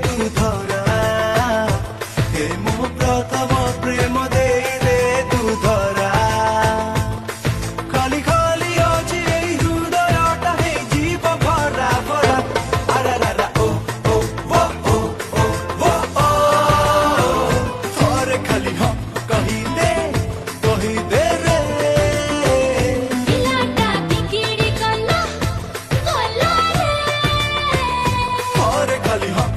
तू धरा हे मो प्रथम प्रेम दे तू धरा खाली खाली अच्छी हृदयटा हे जीव भरा भरा आरारा ओ ओ वो ओ ओ वो ओ थोड़े खाली हाँ कही दे रे पिलाटा बिगिड़ी गला भला रे थोड़े खाली हाँ